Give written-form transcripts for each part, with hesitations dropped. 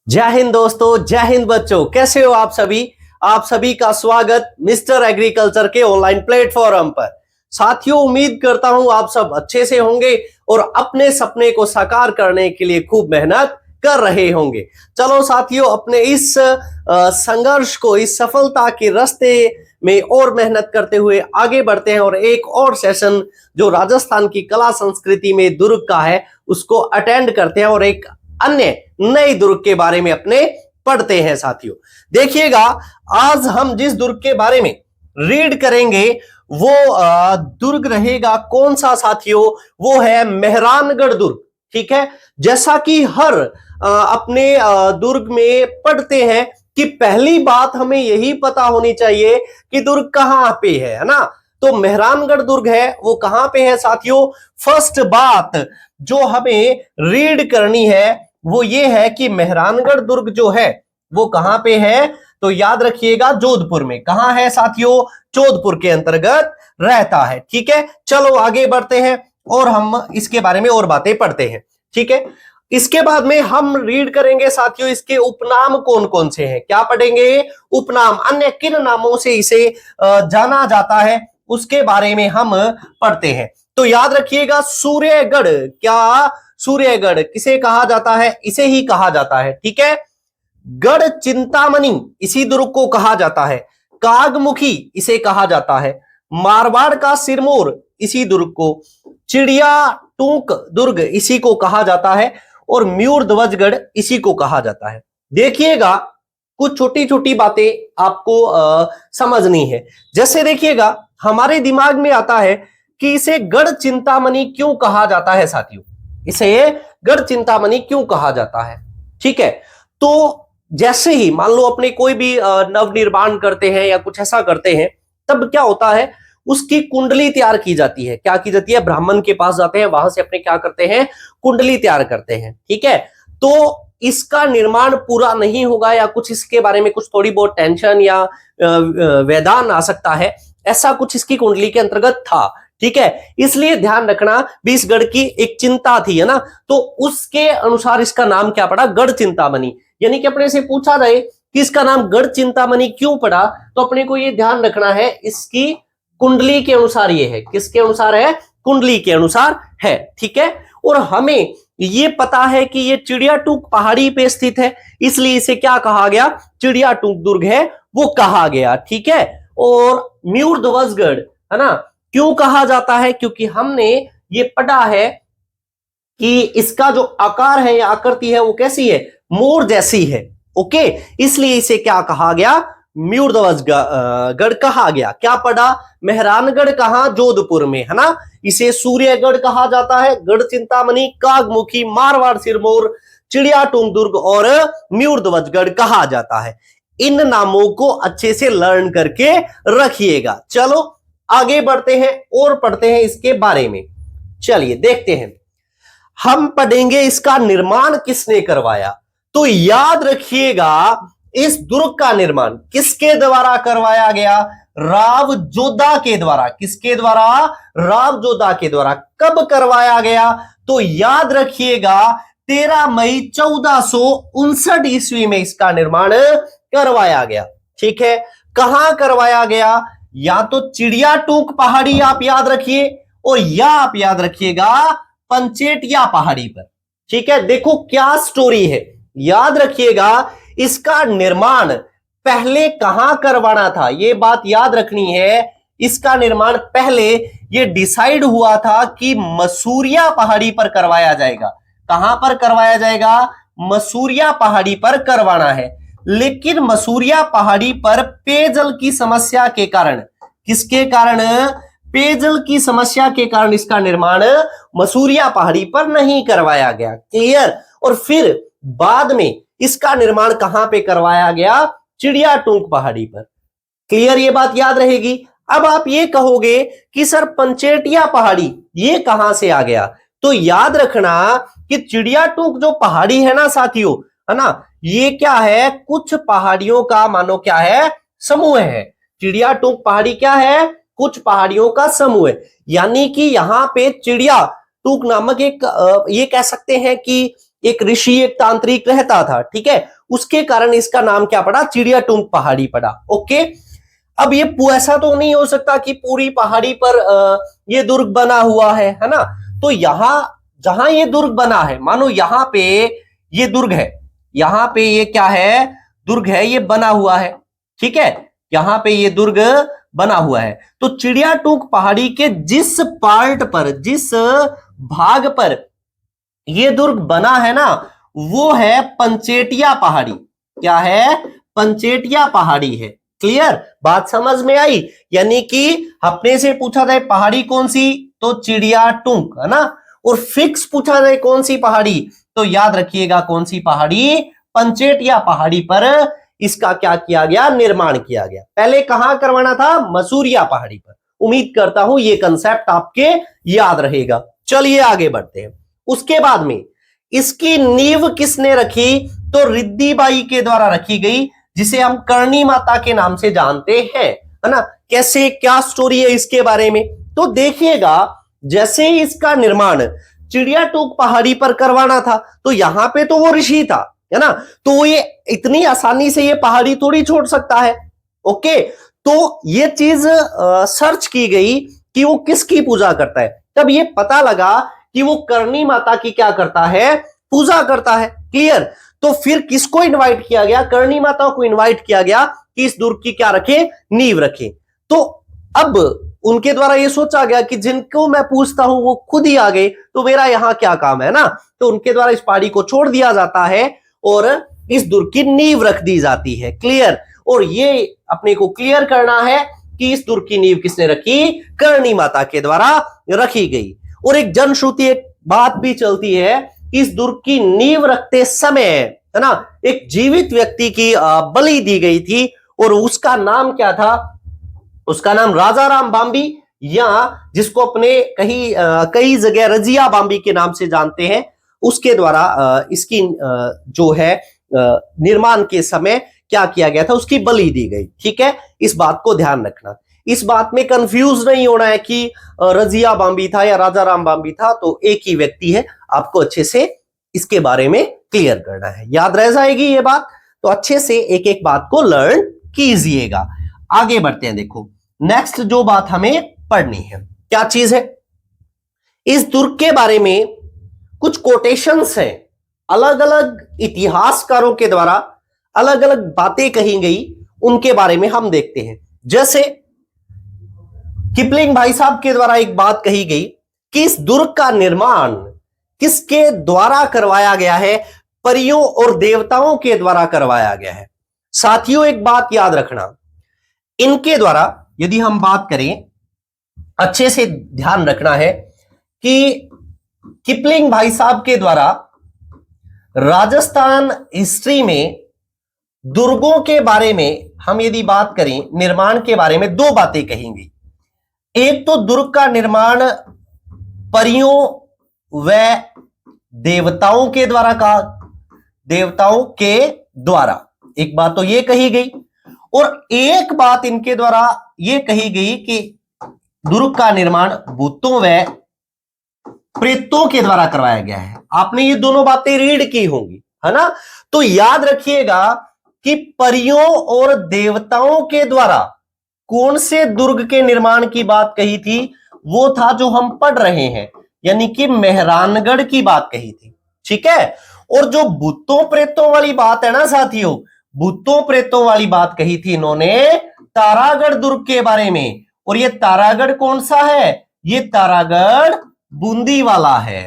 जय हिंद दोस्तों, जय हिंद बच्चों। कैसे हो आप सभी का स्वागत मिस्टर एग्रीकल्चर के ऑनलाइन प्लेटफॉर्म पर। साथियों, उम्मीद करता हूं आप सब अच्छे से होंगे और अपने सपने को साकार करने के लिए खूब मेहनत कर रहे होंगे। चलो साथियों, अपने इस संघर्ष को, इस सफलता के रास्ते में और मेहनत करते हुए आगे बढ़ते हैं और एक और सेशन जो राजस्थान की कला संस्कृति में दुर्ग का है उसको अटेंड करते हैं और एक अन्य नए दुर्ग के बारे में अपने पढ़ते हैं। साथियों देखिएगा, आज हम जिस दुर्ग के बारे में रीड करेंगे वो दुर्ग रहेगा कौन सा साथियों? वो है मेहरानगढ़ दुर्ग। ठीक है, जैसा कि हर अपने दुर्ग में पढ़ते हैं कि पहली बात हमें यही पता होनी चाहिए कि दुर्ग कहां पे है ना। तो मेहरानगढ़ दुर्ग है वो कहां पे है साथियों? फर्स्ट बात जो हमें रीड करनी है वो ये है कि मेहरानगढ़ दुर्ग जो है वो कहां पे है? तो याद रखिएगा, जोधपुर में। कहां है साथियों? जोधपुर के अंतर्गत रहता है। ठीक है, चलो आगे बढ़ते हैं और हम इसके बारे में और बातें पढ़ते हैं। ठीक है, इसके बाद में हम रीड करेंगे साथियों इसके उपनाम कौन कौन से हैं। क्या पढ़ेंगे? उपनाम, अन्य किन नामों से इसे जाना जाता है उसके बारे में हम पढ़ते हैं। तो याद रखिएगा, सूर्यगढ़। क्या सूर्यगढ़ किसे कहा जाता है? इसे ही कहा जाता है। ठीक है, गढ़ चिंतामणि इसी दुर्ग को कहा जाता है। कागमुखी इसे कहा जाता है। मारवाड़ का सिरमौर इसी दुर्ग को। चिड़िया टूक दुर्ग इसी को कहा जाता है और म्यूर ध्वजगढ़ इसी को कहा जाता है। देखिएगा, कुछ छोटी छोटी बातें आपको समझनी है। जैसे देखिएगा, हमारे दिमाग में आता है कि इसे गढ़ चिंतामणि क्यों कहा जाता है साथियों? इसे गढ़ चिंतामणि क्यों कहा जाता है? ठीक है, तो जैसे ही मान लो अपने कोई भी नवनिर्माण करते हैं या कुछ ऐसा करते हैं, तब क्या होता है, उसकी कुंडली तैयार की जाती है। क्या की जाती है? ब्राह्मण के पास जाते हैं, वहां से अपने क्या करते हैं? कुंडली तैयार करते हैं। ठीक है, तो इसका निर्माण पूरा नहीं होगा या कुछ इसके बारे में कुछ थोड़ी बहुत टेंशन या वेदान आ सकता है, ऐसा कुछ इसकी कुंडली के अंतर्गत था। ठीक है, इसलिए ध्यान रखना, बीसगढ़ की एक चिंता थी, है ना, तो उसके अनुसार इसका नाम क्या पड़ा? गढ़ चिंतामणि। यानी कि अपने से पूछा जाए कि इसका नाम गढ़ चिंतामणि क्यों पड़ा, तो अपने को ये ध्यान रखना है इसकी कुंडली के अनुसार ये है। किसके अनुसार है? कुंडली के अनुसार है। ठीक है, और हमें ये पता है कि ये चिड़िया टूक पहाड़ी पे स्थित है, इसलिए इसे क्या कहा गया? चिड़िया टूक दुर्ग है वो कहा गया। ठीक है, और म्यूर ध्वजगढ़, है ना, क्यों कहा जाता है? क्योंकि हमने ये पढ़ा है कि इसका जो आकार है या आकृति है वो कैसी है? मोर जैसी है। ओके, इसलिए इसे क्या कहा गया? म्यूर ध्वजगढ़ कहा गया। क्या पढ़ा? मेहरानगढ़ कहां? जोधपुर में, है ना। इसे सूर्यगढ़ कहा जाता है, गढ़ चिंतामणि, कागमुखी, मारवाड़ सिरमौर, चिड़िया टूंग दुर्ग और म्यूर ध्वजगढ़ कहा जाता है। इन नामों को अच्छे से लर्न करके रखिएगा। चलो आगे बढ़ते हैं और पढ़ते हैं इसके बारे में। चलिए देखते हैं, हम पढ़ेंगे इसका निर्माण किसने करवाया। तो याद रखिएगा, इस दुर्ग का निर्माण किसके द्वारा करवाया गया? राव जोधा के द्वारा। किसके द्वारा? राव जोधा के द्वारा। कब करवाया गया? तो याद रखिएगा, 13 मई 1459 ईस्वी में इसका निर्माण करवाया गया। ठीक है, कहां करवाया गया? या तो चिड़िया टूक पहाड़ी आप याद रखिए, और या आप याद रखिएगा पंचेटिया पहाड़ी पर। ठीक है, देखो क्या स्टोरी है, याद रखिएगा, इसका निर्माण पहले कहां करवाना था, ये बात याद रखनी है। इसका निर्माण पहले ये डिसाइड हुआ था कि मसूरिया पहाड़ी पर करवाया जाएगा। कहां पर करवाया जाएगा? मसूरिया पहाड़ी पर करवाना है। लेकिन मसूरिया पहाड़ी पर पेयजल की समस्या के कारण, किसके कारण? पेयजल की समस्या के कारण इसका निर्माण मसूरिया पहाड़ी पर नहीं करवाया गया। क्लियर? और फिर बाद में इसका निर्माण कहां पे करवाया गया? चिड़िया टूंक पहाड़ी पर। क्लियर? ये बात याद रहेगी। अब आप ये कहोगे कि सर पंचेटिया पहाड़ी ये कहां से आ गया? तो याद रखना कि चिड़िया टूंक जो पहाड़ी है ना साथियों, है ना, ये क्या है? कुछ पहाड़ियों का मानो क्या है? समूह है। चिड़िया टूंक पहाड़ी क्या है? कुछ पहाड़ियों का समूह है। यानी कि यहां पे चिड़िया टूक नामक एक ये कह सकते हैं कि एक ऋषि, एक तांत्रिक रहता था। ठीक है, उसके कारण इसका नाम क्या पड़ा, चिड़िया टूंक पहाड़ी पड़ा। ओके, अब ये ऐसा तो नहीं हो सकता कि पूरी पहाड़ी पर ये दुर्ग बना हुआ है ना। तो यहां जहां ये दुर्ग बना है, मानो यहां पे ये दुर्ग है, यहां पे ये क्या है, दुर्ग है, ये बना हुआ है, ठीक है, यहां पे ये दुर्ग बना हुआ है। तो चिड़िया टूंक पहाड़ी के जिस पार्ट पर, जिस भाग पर ये दुर्ग बना है ना, वो है पंचेटिया पहाड़ी। क्या है, पंचेटिया पहाड़ी है। क्लियर, बात समझ में आई। यानी कि अपने से पूछा जाए पहाड़ी कौन सी, तो चिड़िया टूंक, है ना, और फिक्स पूछा जाए कौन सी पहाड़ी, तो याद रखिएगा कौन सी पहाड़ी, पंचेटिया पहाड़ी पर इसका क्या किया गया, निर्माण किया गया। पहले कहां करवाना था, मसूरिया पहाड़ी पर। उम्मीद करता हूं ये कंसेप्ट आपके याद रहेगा। चलिए आगे बढ़ते हैं। उसके बाद में इसकी नींव किसने रखी, तो रिद्धी बाई के द्वारा रखी गई, जिसे हम करणी माता के नाम से जानते हैं, है ना। कैसे, क्या स्टोरी है इसके बारे में, तो देखिएगा, जैसे ही इसका निर्माण चिड़िया टूंक पहाड़ी पर करवाना था, तो यहां पे तो वो ऋषि था, है ना, तो ये इतनी आसानी से ये पहाड़ी थोड़ी छोड़ सकता है। ओके, तो ये चीज सर्च की गई कि वो किसकी पूजा करता है, तब ये पता लगा कि वो करणी माता की क्या करता है, पूजा करता है। क्लियर, तो फिर किसको इनवाइट किया गया, करणी माता को इनवाइट किया गया कि इस दुर्ग की क्या रखे, नींव रखे। तो अब उनके द्वारा ये सोचा गया कि जिनको मैं पूछता हूं वो खुद ही आ गए, तो मेरा यहां क्या काम है ना, तो उनके द्वारा इस पहाड़ी को छोड़ दिया जाता है और इस दुर्ग की नींव रख दी जाती है। क्लियर, और ये अपने को क्लियर करना है कि इस दुर्ग की नींव किसने रखी, करणी माता के द्वारा रखी गई। और एक जनश्रुति, एक बात भी चलती है कि इस दुर्ग की नींव रखते समय, है ना, एक जीवित व्यक्ति की बलि दी गई थी, और उसका नाम क्या था, उसका नाम राजा राम बाम्बी, या जिसको अपने कई जगह रजिया बाम्बी के नाम से जानते हैं, उसके द्वारा इसकी जो है निर्माण के समय क्या किया गया था, उसकी बलि दी गई। ठीक है, इस बात को ध्यान रखना। इस बात में कंफ्यूज नहीं होना है कि रजिया बाम्बी था या राजा राम बाम्बी था, तो एक ही व्यक्ति है। आपको अच्छे से इसके बारे में क्लियर करना है, याद रह जाएगी ये बात, तो अच्छे से एक एक बात को लर्न कीजिएगा। आगे बढ़ते हैं। देखो नेक्स्ट जो बात हमें पढ़नी है, क्या चीज है, इस दुर्ग के बारे में कुछ कोटेशंस हैं, अलग अलग इतिहासकारों के द्वारा अलग अलग बातें कही गई, उनके बारे में हम देखते हैं। जैसे किपलिंग भाई साहब के द्वारा एक बात कही गई कि इस दुर्ग का निर्माण किसके द्वारा करवाया गया है, परियों और देवताओं के द्वारा करवाया गया है। साथियों एक बात याद रखना, इनके द्वारा यदि हम बात करें, अच्छे से ध्यान रखना है कि किपलिंग भाई साहब के द्वारा राजस्थान हिस्ट्री में दुर्गों के बारे में हम यदि बात करें, निर्माण के बारे में दो बातें कहेंगे। एक तो दुर्ग का निर्माण परियों व देवताओं के द्वारा कहा, देवताओं के द्वारा, एक बात तो यह कही गई, और एक बात इनके द्वारा यह कही गई कि दुर्ग का निर्माण भूतों व प्रेतों के द्वारा करवाया गया है। आपने ये दोनों बातें रीड की होंगी, है ना, तो याद रखिएगा कि परियों और देवताओं के द्वारा कौन से दुर्ग के निर्माण की बात कही थी, वो था जो हम पढ़ रहे हैं, यानी कि मेहरानगढ़ की बात कही थी। ठीक है, और जो भूतों प्रेतों वाली बात है ना साथियों, भूतों प्रेतों वाली बात कही थी इन्होंने तारागढ़ दुर्ग के बारे में। और ये तारागढ़ कौन सा है, ये तारागढ़ बूंदी वाला है।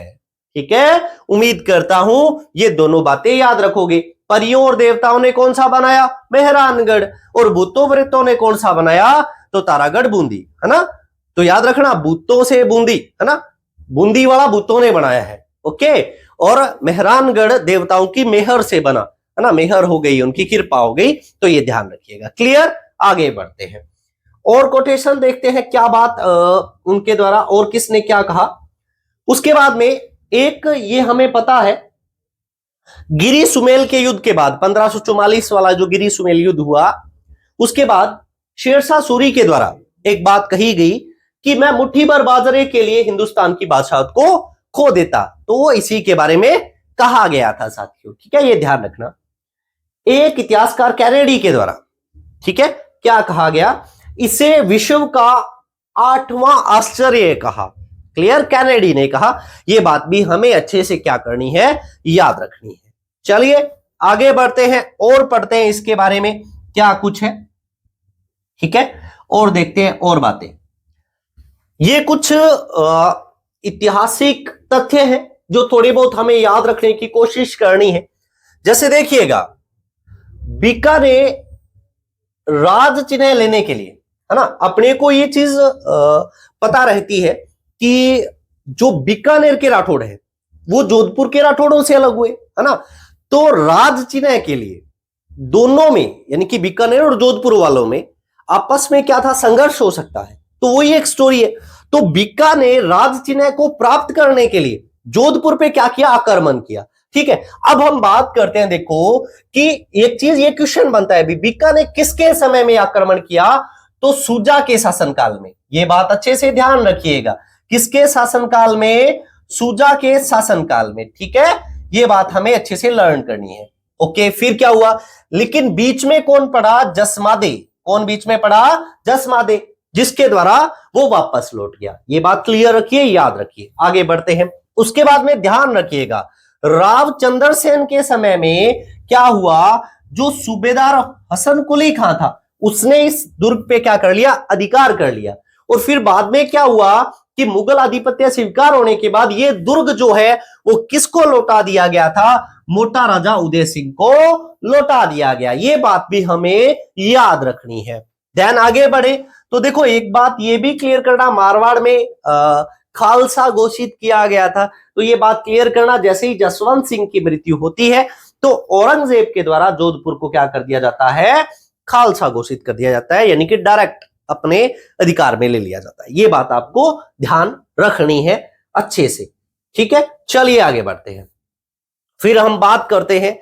ठीक है, उम्मीद करता हूं ये दोनों बातें याद रखोगे। परियों और देवताओं ने कौन सा बनाया, मेहरानगढ़, और भूतों प्रेतों ने कौन सा बनाया, तो तारागढ़ बूंदी, है ना। तो याद रखना, भूतों से बूंदी, है ना, बूंदी वाला भूतों ने बनाया है। ओके, और मेहरानगढ़ देवताओं की मेहर से बना, है ना, मेहर हो गई, उनकी कृपा हो गई, तो ये ध्यान रखिएगा। क्लियर, आगे बढ़ते हैं और कोटेशन देखते हैं, क्या बात उनके द्वारा और किसने क्या कहा। उसके बाद में एक ये हमें पता है, गिरी सुमेल के युद्ध के बाद 1544 वाला जो गिरी सुमेल युद्ध हुआ, उसके बाद शेरशाह सूरी के द्वारा एक बात कही गई कि मैं मुट्ठी भर बाजरे के लिए हिंदुस्तान की बादशाहत को खो देता, तो वो इसी के बारे में कहा गया था साथियों। ठीक है, ये ध्यान रखना। एक इतिहासकार कैनेडी के द्वारा, ठीक है, क्या कहा गया, इसे विश्व का 8वां आश्चर्य कहा। क्लियर, कैनेडी ने कहा। यह बात भी हमें अच्छे से क्या करनी है, याद रखनी है। चलिए आगे बढ़ते हैं और पढ़ते हैं इसके बारे में क्या कुछ है, ठीक है, और देखते हैं और बातें। ये कुछ ऐतिहासिक तथ्य हैं जो थोड़ी बहुत हमें याद रखने की कोशिश करनी है। जैसे देखिएगा, बीकानेर राज चिन्ह लेने के लिए, है ना, अपने को ये चीज पता रहती है कि जो बीकानेर के राठौड़ है वो जोधपुर के राठौड़ों से अलग हुए, है ना, तो राज चिन्ह के लिए दोनों में, यानी कि बीकानेर और जोधपुर वालों में आपस में क्या था, संघर्ष हो सकता है। तो वही एक स्टोरी है। तो बीकानेर राज चिन्ह को प्राप्त करने के लिए जोधपुर पे क्या किया, आक्रमण किया। ठीक है, अब हम बात करते हैं, देखो कि एक चीज, ये क्वेश्चन बनता है, बीकानेर किसके समय में आक्रमण किया, तो सुजा के शासनकाल में। ये बात अच्छे से ध्यान रखिएगा, किसके शासनकाल में, सुजा के शासनकाल में। ठीक है, ये बात हमें अच्छे से लर्न करनी है। ओके, फिर क्या हुआ, लेकिन बीच में कौन पड़ा, जसमादे। कौन बीच में पड़ा, जसमादे, जिसके द्वारा वो वापस लौट गया। ये बात क्लियर रखिए, याद रखिए। आगे बढ़ते हैं। उसके बाद में ध्यान रखिएगा, राव चंद्र सेन के समय में क्या हुआ, जो सूबेदार हसन कुली खां था उसने इस दुर्ग पे क्या कर लिया, अधिकार कर लिया। और फिर बाद में क्या हुआ कि मुगल आधिपत्य स्वीकार होने के बाद ये दुर्ग जो है वो किसको लौटा दिया गया था, मोटा राजा उदय सिंह को लौटा दिया गया। ये बात भी हमें याद रखनी है। ध्यान आगे बढ़े तो देखो, एक बात ये भी क्लियर करना, मारवाड़ में खालसा घोषित किया गया था, तो ये बात क्लियर करना, जैसे ही जसवंत सिंह की मृत्यु होती है तो औरंगजेब के द्वारा जोधपुर को क्या कर दिया जाता है, खालसा घोषित कर दिया जाता है, यानी कि डायरेक्ट अपने अधिकार में ले लिया जाता है। ये बात आपको ध्यान रखनी है अच्छे से। ठीक है, चलिए आगे बढ़ते हैं। फिर हम बात करते हैं,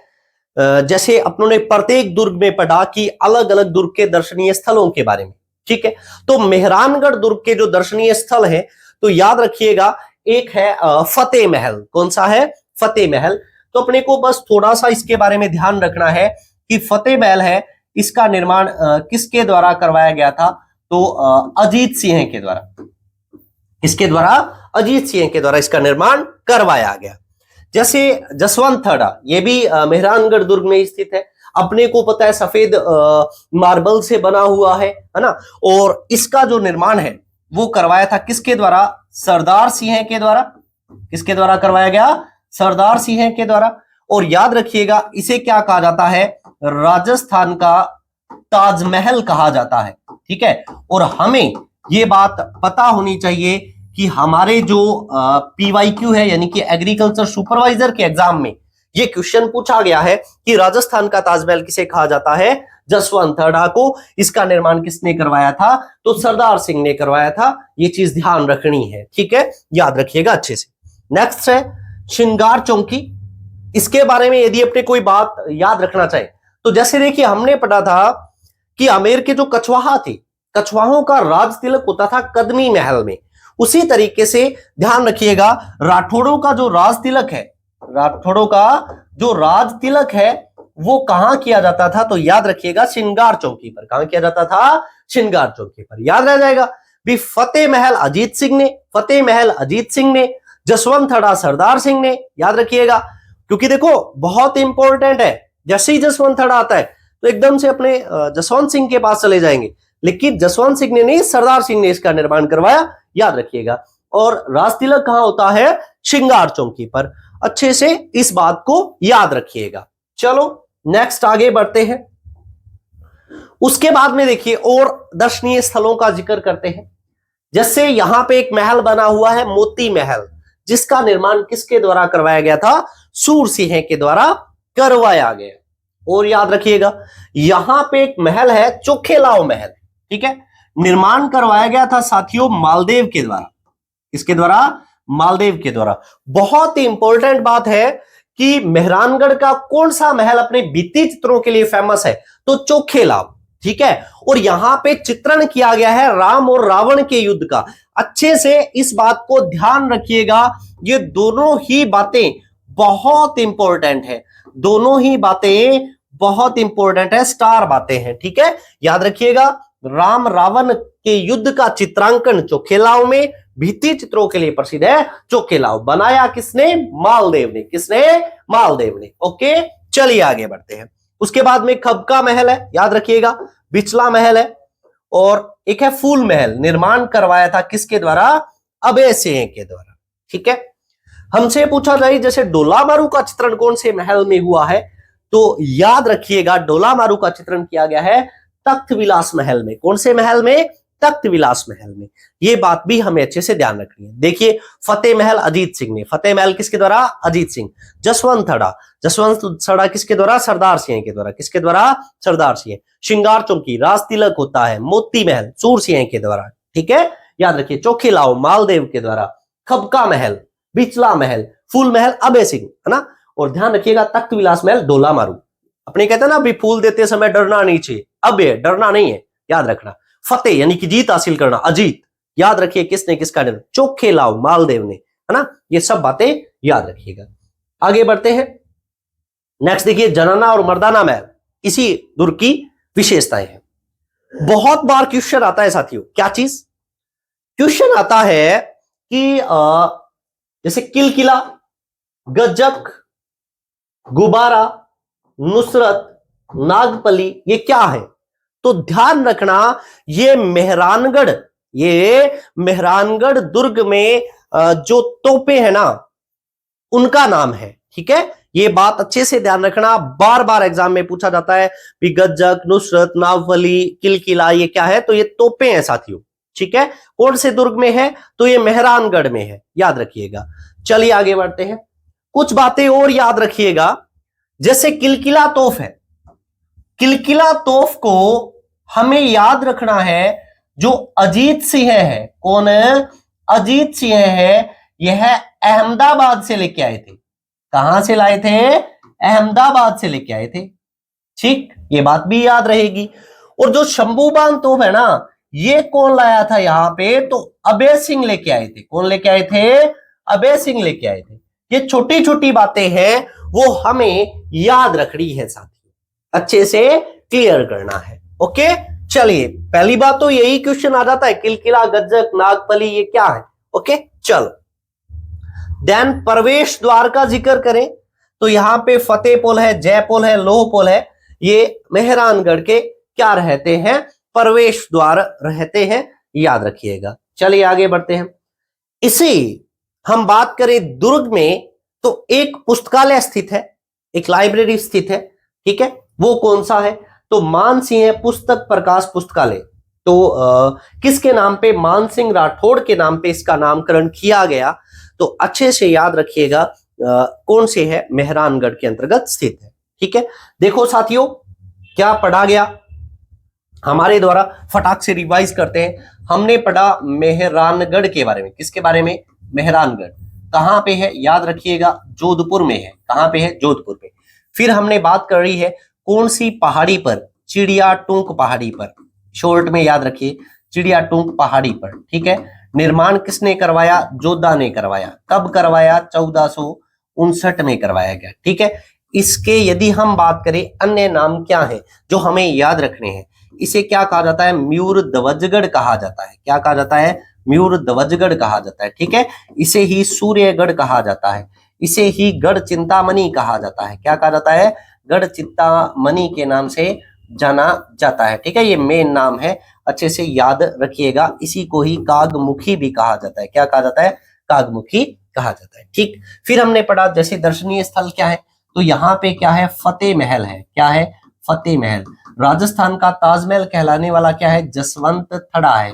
जैसे अपनों ने प्रत्येक दुर्ग में पढ़ा कि अलग अलग दुर्ग के दर्शनीय स्थलों के बारे में। ठीक है, तो मेहरानगढ़ दुर्ग के जो दर्शनीय स्थल है, तो याद रखिएगा, एक है फतेह महल। कौन सा है, फतेह महल। तो अपने को बस थोड़ा सा इसके बारे में ध्यान रखना है कि फतेह महल है, इसका निर्माण किसके द्वारा करवाया गया था, तो अजीत सिंह के द्वारा। इसके द्वारा, अजीत सिंह के द्वारा इसका निर्माण करवाया गया। जैसे जसवंत थड़ा, ये भी मेहरानगढ़ दुर्ग में स्थित है। अपने को पता है सफेद मार्बल से बना हुआ है ना, और इसका जो निर्माण है वो करवाया था किसके द्वारा, सरदार सिंह के द्वारा। किसके द्वारा करवाया गया, सरदार सिंह के द्वारा। और याद रखिएगा, इसे क्या कहा जाता है, राजस्थान का ताजमहल कहा जाता है। ठीक है, और हमें ये बात पता होनी चाहिए कि हमारे जो PYQ है, यानी कि एग्रीकल्चर सुपरवाइजर के एग्जाम में ये क्वेश्चन पूछा गया है कि राजस्थान का ताजमहल किसे कहा जाता है, जसवंत थड़ा को। इसका निर्माण किसने करवाया था, तो सरदार सिंह ने करवाया था। ये चीज ध्यान रखनी है। ठीक है, याद रखिएगा अच्छे से। नेक्स्ट है श्रृंगार चौकी। इसके बारे में यदि अपने कोई बात याद रखना चाहे तो जैसे देखिए, हमने पढ़ा था कि आमेर के जो कछवाहा थे, कछवाहों का राज तिलक होता था कदमी महल में। उसी तरीके से ध्यान रखिएगा, राठौड़ों का जो राज तिलक है, राठौड़ों का जो राज तिलक है वो कहां किया जाता था, तो याद रखिएगा श्रृंगार चौकी पर। कहां किया जाता था, श्रृंगार चौकी पर। याद रह जाएगा भी, फतेह महल अजीत सिंह ने, फतेह महल अजीत सिंह ने, जसवंत थड़ा सरदार सिंह ने। याद रखिएगा, क्योंकि देखो बहुत इंपॉर्टेंट है। जैसे ही जसवंत थड़ा आता है तो एकदम से अपने जसवंत सिंह के पास चले जाएंगे, लेकिन जसवंत सिंह ने नहीं, सरदार सिंह ने इसका निर्माण करवाया। याद रखिएगा। और राज तिलक कहां होता है, श्रृंगार चौकी पर। अच्छे से इस बात को याद रखिएगा। चलो नेक्स्ट आगे बढ़ते हैं। उसके बाद में देखिए और दर्शनीय स्थलों का जिक्र करते हैं। जैसे यहां पे एक महल बना हुआ है, मोती महल, जिसका निर्माण किसके द्वारा करवाया गया था, सूर सिंह के द्वारा करवाया गया। और याद रखिएगा, यहां पे एक महल है, चोखेलाओ महल। ठीक है, निर्माण करवाया गया था साथियों मालदेव के द्वारा। इसके द्वारा, मालदेव के द्वारा। बहुत ही इंपॉर्टेंट बात है कि मेहरानगढ़ का कौन सा महल अपने भित्ति चित्रों के लिए फेमस है, तो चोखेलाओ। ठीक है, और यहां पे चित्रण किया गया है राम और रावण के युद्ध का। अच्छे से इस बात को ध्यान रखिएगा, ये दोनों ही बातें बहुत इंपॉर्टेंट है। दोनों ही बातें बहुत इंपॉर्टेंट है, स्टार बातें हैं, ठीक है, याद रखिएगा। राम रावण के युद्ध का चित्रांकन चोखेलाव में, भित्ति चित्रों के लिए प्रसिद्ध है चोखेलाव। बनाया किसने? मालदेव ने। किसने? मालदेव ने। ओके, चलिए आगे बढ़ते हैं। उसके बाद में खबका महल है, याद रखिएगा, बिचला महल है, और एक है फूल महल। निर्माण करवाया था किसके द्वारा? अभय सिंह के द्वारा, ठीक है। हमसे पूछा जाए जैसे डोलामारू का चित्रण कौन से महल में हुआ है, तो याद रखिएगा डोलामारू का चित्रण किया गया है तख्त विलास महल में। कौन से महल में? तख्त विलास महल में। ये बात भी हमें अच्छे से ध्यान रखनी है। देखिए, फतेह महल अजीत सिंह ने। फतेह महल किसके द्वारा? अजीत सिंह। जसवंतथड़ा, जसवंतथड़ा किसके द्वारा? सरदार सिंह के द्वारा। किसके द्वारा? सरदार सिंह। श्रृंगार चौकी, राज तिलक होता है, मोती महल सूर सिंह के द्वारा, ठीक है, याद रखिए। चोखेलाव मालदेव के द्वारा। खबका महल, बिचला महल, फूल महल अभय सिंह, है ना। और ध्यान रखिएगा तख्त विलास महल डोलामारू। अपने कहते हैं ना अभी फूल देते समय डरना नहीं चाहिए, अभय डरना नहीं है, याद रखना। फतेह यानी कि जीत हासिल करना, अजीत, याद रखिए किसने किसका निर्माण? चोखेलाव मालदेव ने, है ना। ये सब बातें याद रखिएगा। आगे बढ़ते हैं। नेक्स्ट देखिए जनाना और मर्दाना महल, इसी दुर्ग की विशेषताएं हैं। बहुत बार क्वेश्चन आता है साथियों, क्या चीज? क्वेश्चन आता है कि जैसे किलकिला, गज्जक, गुब्बारा, नुसरत, नागपली, ये क्या है? तो ध्यान रखना, ये मेहरानगढ़ दुर्ग में जो तोपे हैं ना, उनका नाम है, ठीक है। ये बात अच्छे से ध्यान रखना, बार बार एग्जाम में पूछा जाता है कि गज्जक, नुसरत, नागपली, किलकिला ये क्या है? तो ये तोपे हैं साथियों, ठीक है। कौन से दुर्ग में है? तो ये मेहरानगढ़ में है, याद रखिएगा। चलिए आगे बढ़ते हैं। कुछ बातें और याद रखिएगा, जैसे किलकिला तोफ है। किलकिला तोफ को हमें याद रखना है, जो अजीत सिंह है। कौन है? अजीत सिंह है। यह अहमदाबाद से लेके आए थे। कहां से लाए थे? अहमदाबाद से लेके आए थे, ठीक, ये बात भी याद रहेगी। और जो शंभूबान तोफ है ना, ये कौन लाया था यहां पे? तो अभय सिंह लेके आए थे। कौन लेके आए थे? अभय सिंह लेके आए थे। ये छोटी छोटी बातें हैं, वो हमें याद रखनी है साथियों, अच्छे से क्लियर करना है। ओके, चलिए, पहली बात तो यही क्वेश्चन आ जाता है, किलकिला, गज्जक, नागपली ये क्या है? ओके, चलो। देन प्रवेश द्वार का जिक्र करें तो यहां पे फतेह पोल है, जय पोल है, लोह पोल है। ये मेहरानगढ़ के क्या रहते हैं? प्रवेश द्वार रहते हैं, याद रखिएगा। चलिए आगे बढ़ते हैं। इसी हम बात करें दुर्ग में, तो एक पुस्तकालय स्थित है, एक लाइब्रेरी स्थित है, ठीक है। वो कौन सा है? तो मानसिंह पुस्तक प्रकाश पुस्तकालय। तो किसके नाम पे? मानसिंह राठौड़ के नाम पे इसका नामकरण किया गया। तो अच्छे से याद रखिएगा कौन से है? मेहरानगढ़ के अंतर्गत स्थित है, ठीक है। देखो साथियों, क्या पढ़ा गया हमारे द्वारा, फटाक से रिवाइज करते हैं। हमने पढ़ा मेहरानगढ़ के बारे में। किसके बारे में? मेहरानगढ़ कहां पे है? याद रखिएगा जोधपुर में है। कहां पे है? जोधपुर पे। फिर हमने बात कर रही है कौन सी पहाड़ी पर? चिड़िया टूंक पहाड़ी पर, शॉर्ट में याद रखिए, चिड़िया टूंक पहाड़ी पर, ठीक है। निर्माण किसने करवाया? जोधा ने करवाया। कब करवाया? 1459 में करवाया गया, ठीक है। इसके यदि हम बात करें अन्य नाम क्या है जो हमें याद रखने हैं? इसे क्या कहा जाता है? मयूर ध्वजगढ़ कहा जाता है। क्या कहा जाता है? मयूर ध्वजगढ़ कहा जाता है, ठीक है। इसे ही सूर्यगढ़ कहा जाता है। इसे ही गढ़ चिंतामणि कहा जाता है। क्या कहा जाता है? गढ़ चिंतामणि के नाम से जाना जाता है, ठीक है। ये मेन नाम है, अच्छे से याद रखिएगा। इसी को ही कागमुखी भी कहा जाता है। क्या कहा जाता है? कागमुखी कहा जाता है, ठीक। फिर हमने पढ़ा जैसे दर्शनीय स्थल क्या है, तो यहाँ पे क्या है? फतेह महल है। क्या है? फतेह महल। राजस्थान का ताजमहल कहलाने वाला क्या है? जसवंतथड़ा है।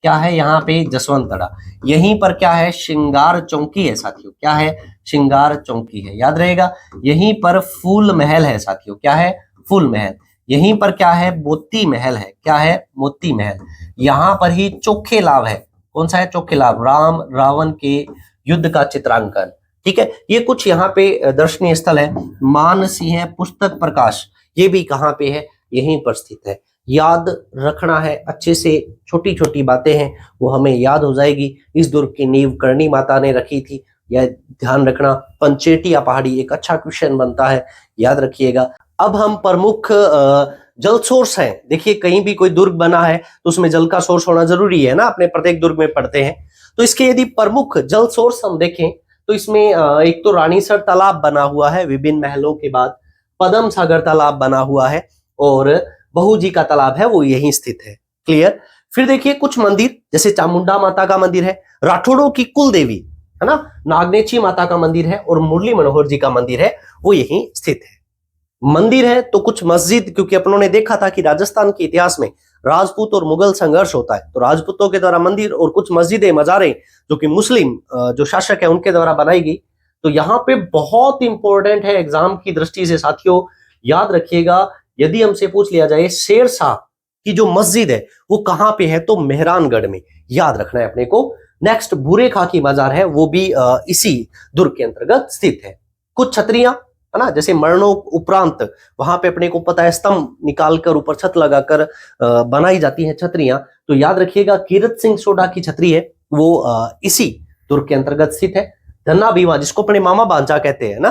क्या है यहाँ पे? जसवंतथड़ा। यहीं पर क्या है? श्रृंगार चौकी है साथियों। क्या है? श्रृंगार चौकी है, याद रहेगा। यहीं पर फूल महल है साथियों। क्या है? फूल महल। यहीं पर क्या है? मोती महल है। क्या है? मोती महल। यहाँ पर ही चोखेलाव है। कौन सा है? चोखेलाव, राम रावण के युद्ध का चित्रांकन, ठीक है। ये कुछ यहाँ पे दर्शनीय स्थल है। मानसिंह पुस्तक प्रकाश, ये भी कहाँ पे है? यहीं पर स्थित है। याद रखना है अच्छे से, छोटी छोटी बातें हैं वो हमें याद हो जाएगी। इस दुर्ग की नींव करणी माता ने रखी थी, यह ध्यान रखना। पंचेटिया पहाड़ी एक अच्छा क्वेश्चन बनता है, याद रखिएगा। अब हम प्रमुख जल सोर्स हैं। देखिए कहीं भी कोई दुर्ग बना है तो उसमें जल का सोर्स होना जरूरी है ना, अपने प्रत्येक दुर्ग में पढ़ते हैं। तो इसके यदि प्रमुख जल सोर्स हम देखें तो इसमें एक तो रानीसर तालाब बना हुआ है विभिन्न महलों के बाद, पदम सागर तालाब बना हुआ है, और बहू जी का तालाब है वो यहीं स्थित है। क्लियर। फिर देखिए कुछ मंदिर, जैसे चामुंडा माता का मंदिर है, राठौड़ों की कुल देवी है ना, नागनेची माता का मंदिर है, और मुरली मनोहर जी का मंदिर है वो यहीं स्थित है। मंदिर है तो कुछ मस्जिद, क्योंकि अपनों ने देखा था कि राजस्थान के इतिहास में राजपूत और मुगल संघर्ष होता है, तो राजपूतों के द्वारा मंदिर और कुछ मस्जिदें मजारें जो कि मुस्लिम जो शासक है उनके द्वारा बनाई गई। तो यहाँ पे बहुत इंपॉर्टेंट है एग्जाम की दृष्टि से साथियों, याद रखिएगा। यदि हमसे पूछ लिया जाए शेरशाह की जो मस्जिद है वो कहाँ पे है, तो मेहरानगढ़ में, याद रखना है अपने को। नेक्स्ट भूरे खां की बाजार है, वो भी इसी दुर्ग के अंतर्गत स्थित है। कुछ छतरियां है ना, जैसे मरणों उपरांत वहां पे अपने को पता है स्तंभ निकालकर ऊपर छत लगाकर बनाई जाती हैं छतरियां, तो याद रखिएगा कीरत सिंह सोडा की छतरी है वो इसी दुर्ग के अंतर्गत स्थित है। धन्ना भीमा, जिसको अपने मामा भांजा कहते हैं ना,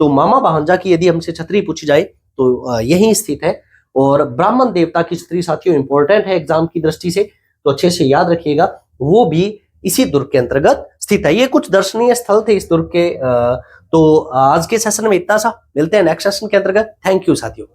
तो मामा भांजा की यदि हमसे छतरी पूछी जाए तो यही स्थित है। और ब्राह्मण देवता की छतरी साथियों इंपॉर्टेंट है एग्जाम की दृष्टि से, तो अच्छे से याद रखिएगा, वो भी इसी दुर्ग के अंतर्गत स्थित है। ये कुछ दर्शनीय स्थल थे इस दुर्ग के। तो आज के सेशन में इतना सा, मिलते हैं नेक्स्ट सेशन के अंतर्गत। थैंक यू साथियों।